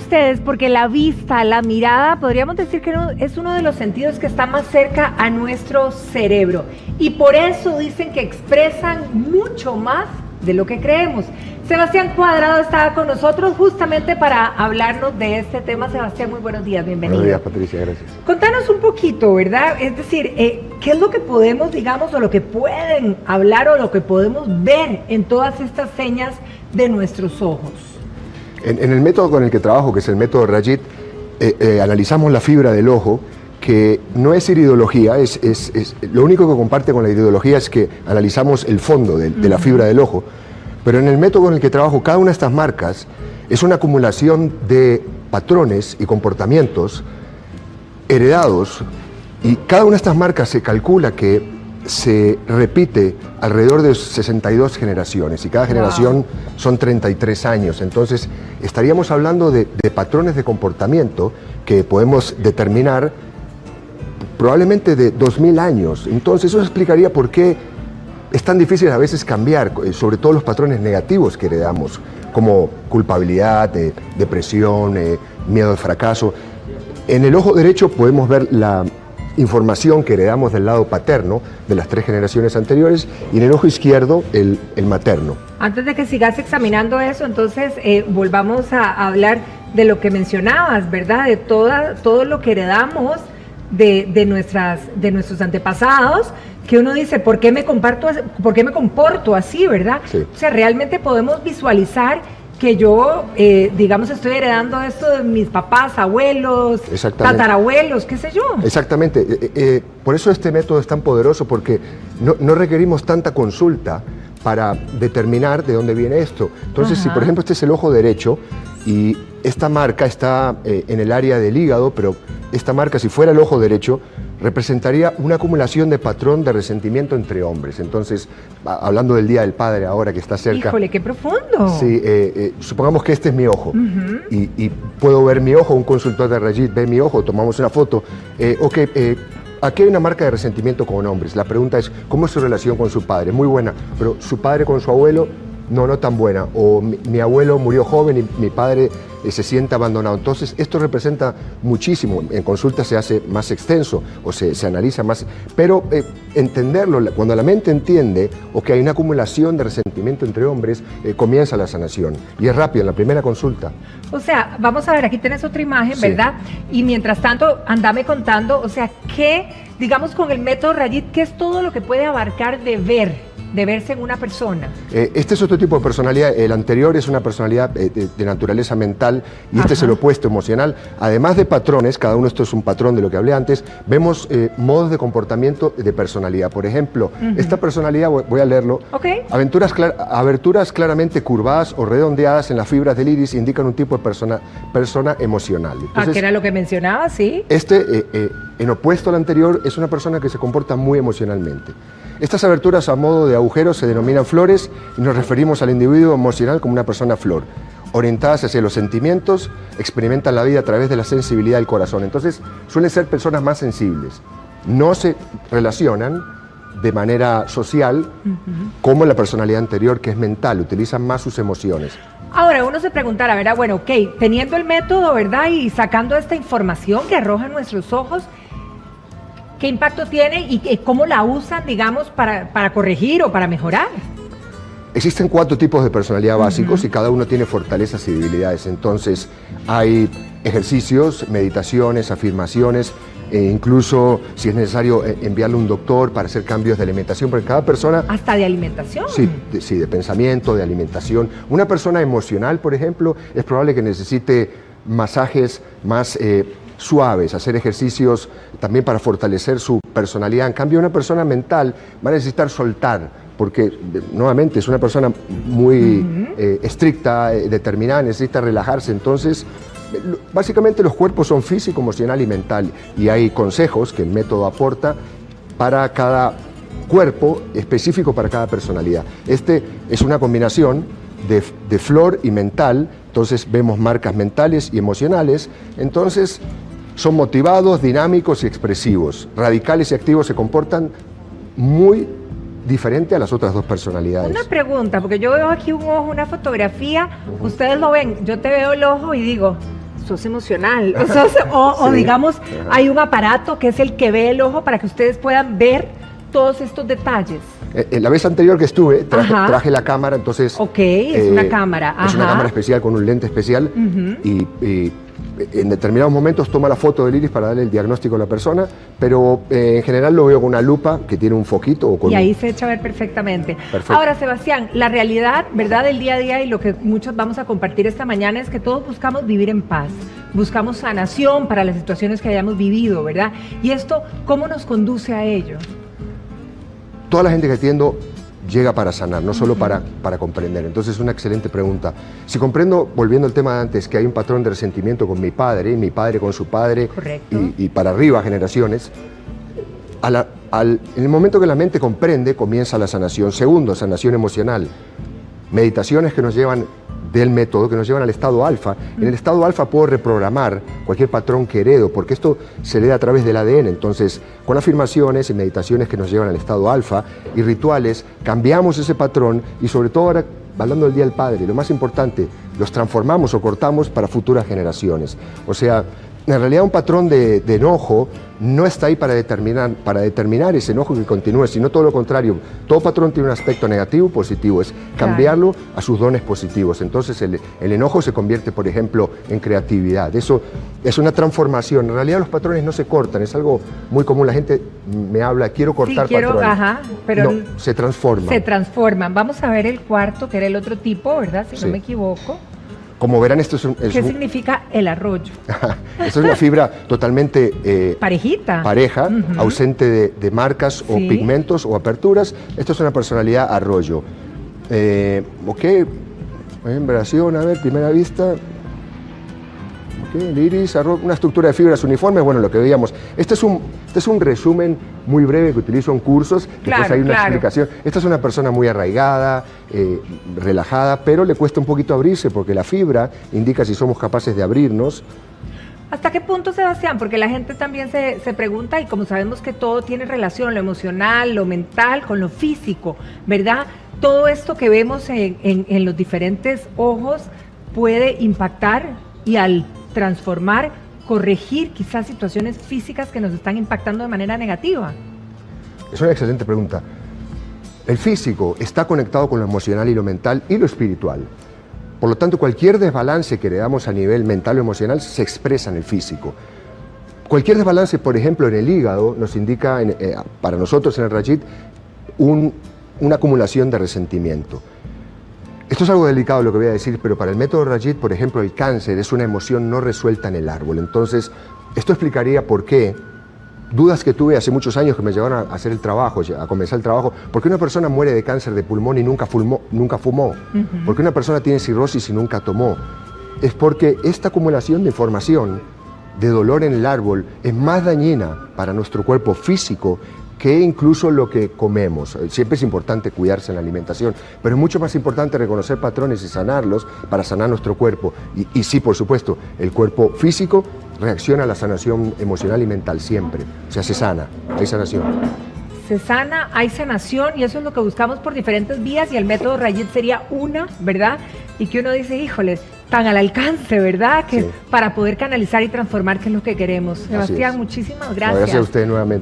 ustedes, porque la vista, la mirada, podríamos decir que es uno de los sentidos que está más cerca a nuestro cerebro. Y por eso dicen que expresan mucho más de lo que creemos. Sebastián Cuadrado estaba con nosotros justamente para hablarnos de este tema. Sebastián, muy buenos días, bienvenido. Buenos días, Patricia, gracias. Contanos un poquito, ¿verdad? Es decir, ¿qué es lo que podemos, digamos, o lo que pueden hablar o lo que podemos ver en todas estas señas de nuestros ojos? En el método con el que trabajo, que es el método Rajit, analizamos la fibra del ojo, que no es iridología, lo único que comparte con la iridología es que analizamos el fondo de la fibra del ojo, pero en el método con el que trabajo, cada una de estas marcas es una acumulación de patrones y comportamientos heredados, y cada una de estas marcas se calcula que se repite alrededor de 62 generaciones, y cada generación son 33 años. Entonces estaríamos hablando de patrones de comportamiento que podemos determinar probablemente de 2000 años. Entonces eso explicaría por qué es tan difícil a veces cambiar, sobre todo los patrones negativos que heredamos, como culpabilidad, depresión, miedo al fracaso. En el ojo derecho podemos ver la información que heredamos del lado paterno de las 3 generaciones anteriores, y en el ojo izquierdo el materno. Antes de que sigas examinando eso, entonces volvamos a hablar de lo que mencionabas, ¿verdad? De todo lo que heredamos de nuestros antepasados, que uno dice, ¿por qué me comporto así, verdad? Sí. O sea, realmente podemos visualizar que yo, digamos, estoy heredando esto de mis papás, abuelos, tatarabuelos, qué sé yo. Exactamente. Por eso este método es tan poderoso, porque no requerimos tanta consulta para determinar de dónde viene esto. Entonces, si por ejemplo este es el ojo derecho y esta marca está en el área del hígado, pero esta marca, si fuera el ojo derecho, representaría una acumulación de patrón de resentimiento entre hombres. Entonces, hablando del Día del Padre ahora que está cerca... ¡Híjole, qué profundo! Sí, supongamos que este es mi ojo, y puedo ver mi ojo, un consultor de Rajit ve mi ojo, tomamos una foto. Aquí hay una marca de resentimiento con hombres. La pregunta es, ¿cómo es su relación con su padre? Muy buena, pero su padre con su abuelo, no tan buena. O mi abuelo murió joven y mi padre se siente abandonado. Entonces, esto representa muchísimo. En consulta se hace más extenso o se analiza más. Pero entenderlo, cuando la mente entiende que hay una acumulación de resentimiento entre hombres, comienza la sanación. Y es rápido, en la primera consulta. O sea, vamos a ver, aquí tenés otra imagen, sí, ¿verdad? Y mientras tanto, andame contando, o sea, ¿qué, digamos, con el método Rajit, qué es todo lo que puede abarcar de verse en una persona? Este es otro tipo de personalidad. El anterior es una personalidad de naturaleza mental, y este es el opuesto, emocional. Además de patrones, cada uno, esto es un patrón de lo que hablé antes, vemos modos de comportamiento de personalidad. Por ejemplo, esta personalidad, voy a leerlo, aberturas claramente curvadas o redondeadas en las fibras del iris indican un tipo de persona emocional. Entonces, que era lo que mencionaba, sí. En opuesto al anterior, es una persona que se comporta muy emocionalmente. Estas aberturas a modo de agujeros se denominan flores, y nos referimos al individuo emocional como una persona flor. Orientadas hacia los sentimientos, experimentan la vida a través de la sensibilidad del corazón. Entonces, suelen ser personas más sensibles. No se relacionan de manera social como la personalidad anterior, que es mental, utilizan más sus emociones. Ahora, uno se preguntará, ¿verdad? Bueno, ok, teniendo el método, ¿verdad? Y sacando esta información que arrojan nuestros ojos, ¿qué impacto tiene y cómo la usan, digamos, para corregir o para mejorar? Existen 4 tipos de personalidad básicos, y cada uno tiene fortalezas y debilidades. Entonces, hay ejercicios, meditaciones, afirmaciones, incluso si es necesario enviarle a un doctor para hacer cambios de alimentación, porque cada persona... ¿Hasta de alimentación? Sí, de pensamiento, de alimentación. Una persona emocional, por ejemplo, es probable que necesite masajes más suaves, hacer ejercicios también para fortalecer su personalidad. En cambio, una persona mental va a necesitar soltar, porque nuevamente es una persona muy estricta, determinada, necesita relajarse. Entonces, básicamente los cuerpos son físico, emocional y mental, y hay consejos que el método aporta para cada cuerpo, específico para cada personalidad. Este es una combinación de flor y mental. Entonces vemos marcas mentales y emocionales. Entonces son motivados, dinámicos y expresivos. Radicales y activos se comportan muy diferente a las otras 2 personalidades. Una pregunta, porque yo veo aquí un ojo, una fotografía, ustedes lo ven, yo te veo el ojo y digo, sos emocional. O Sí. digamos, Ajá. hay un aparato que es el que ve el ojo para que ustedes puedan ver todos estos detalles. La vez anterior que estuve, Ajá. traje la cámara, entonces... Ok, es una cámara. Es una Ajá. cámara especial con un lente especial y en determinados momentos toma la foto del iris para darle el diagnóstico a la persona, pero en general lo veo con una lupa que tiene un foquito o con Y ahí se echa a ver perfectamente. Perfecto. Ahora, Sebastián, la realidad, ¿verdad?, del día a día y lo que muchos vamos a compartir esta mañana es que todos buscamos vivir en paz, buscamos sanación para las situaciones que hayamos vivido, ¿verdad? Y esto, ¿cómo nos conduce a ello? Toda la gente que atiendo llega para sanar, no solo para comprender. Entonces es una excelente pregunta. Si comprendo, volviendo al tema de antes, que hay un patrón de resentimiento con mi padre con su padre, Correcto. y para arriba generaciones, en el momento que la mente comprende, comienza la sanación. Segundo, sanación emocional. Meditaciones que nos llevan del método, que nos llevan al estado alfa. En el estado alfa puedo reprogramar cualquier patrón que heredo, porque esto se hereda a través del ADN. Entonces, con afirmaciones y meditaciones que nos llevan al estado alfa y rituales, cambiamos ese patrón y sobre todo ahora, hablando del Día del Padre, lo más importante, los transformamos o cortamos para futuras generaciones. O sea, en realidad un patrón de enojo no está ahí para determinar ese enojo que continúe, sino todo lo contrario. Todo patrón tiene un aspecto negativo o positivo, es cambiarlo a sus dones positivos. Entonces el enojo se convierte, por ejemplo, en creatividad. Eso es una transformación. En realidad los patrones no se cortan, es algo muy común. La gente me habla, quiero cortar patrones. Ajá, pero no, se transforman. Se transforman. Vamos a ver el cuarto, que era el otro tipo, ¿verdad? Si Sí. no me equivoco. Como verán, esto ¿Qué significa el arroyo? esto es una fibra totalmente Parejita. pareja, ausente de marcas o Sí. pigmentos o aperturas. Esto es una personalidad arroyo. Ok, vibración, a ver, primera vista. Ok, el iris, una estructura de fibras uniformes, bueno, lo que veíamos. Este es un resumen muy breve que utilizo en cursos, después hay una explicación. Esta es una persona muy arraigada, relajada, pero le cuesta un poquito abrirse porque la fibra indica si somos capaces de abrirnos. ¿Hasta qué punto, Sebastián? Porque la gente también se pregunta, y como sabemos que todo tiene relación, lo emocional, lo mental, con lo físico, ¿verdad? Todo esto que vemos en los diferentes ojos puede impactar y al transformar, corregir quizás situaciones físicas que nos están impactando de manera negativa. Es una excelente pregunta. El físico está conectado con lo emocional y lo mental y lo espiritual. Por lo tanto, cualquier desbalance que heredamos a nivel mental o emocional se expresa en el físico. Cualquier desbalance, por ejemplo, en el hígado, nos indica, para nosotros en el Rajit, una acumulación de resentimiento. Esto es algo delicado lo que voy a decir, pero para el método Rajit, por ejemplo, el cáncer es una emoción no resuelta en el árbol. Entonces, esto explicaría por qué dudas que tuve hace muchos años que me llevaron a hacer el trabajo, a comenzar el trabajo. ¿Por qué una persona muere de cáncer de pulmón y nunca fumó? ¿Por qué una persona tiene cirrosis y nunca tomó? Es porque esta acumulación de información, de dolor en el árbol, es más dañina para nuestro cuerpo físico que incluso lo que comemos. Siempre es importante cuidarse en la alimentación, pero es mucho más importante reconocer patrones y sanarlos para sanar nuestro cuerpo. Y sí, por supuesto, el cuerpo físico reacciona a la sanación emocional y mental siempre. O sea, se sana, hay sanación. Se sana, hay sanación, y eso es lo que buscamos por diferentes vías, y el método Rajit sería una, ¿verdad? Y que uno dice, híjole, tan al alcance, ¿verdad? Que Sí. para poder canalizar y transformar, que es lo que queremos. Sebastián, muchísimas gracias. Gracias a usted nuevamente.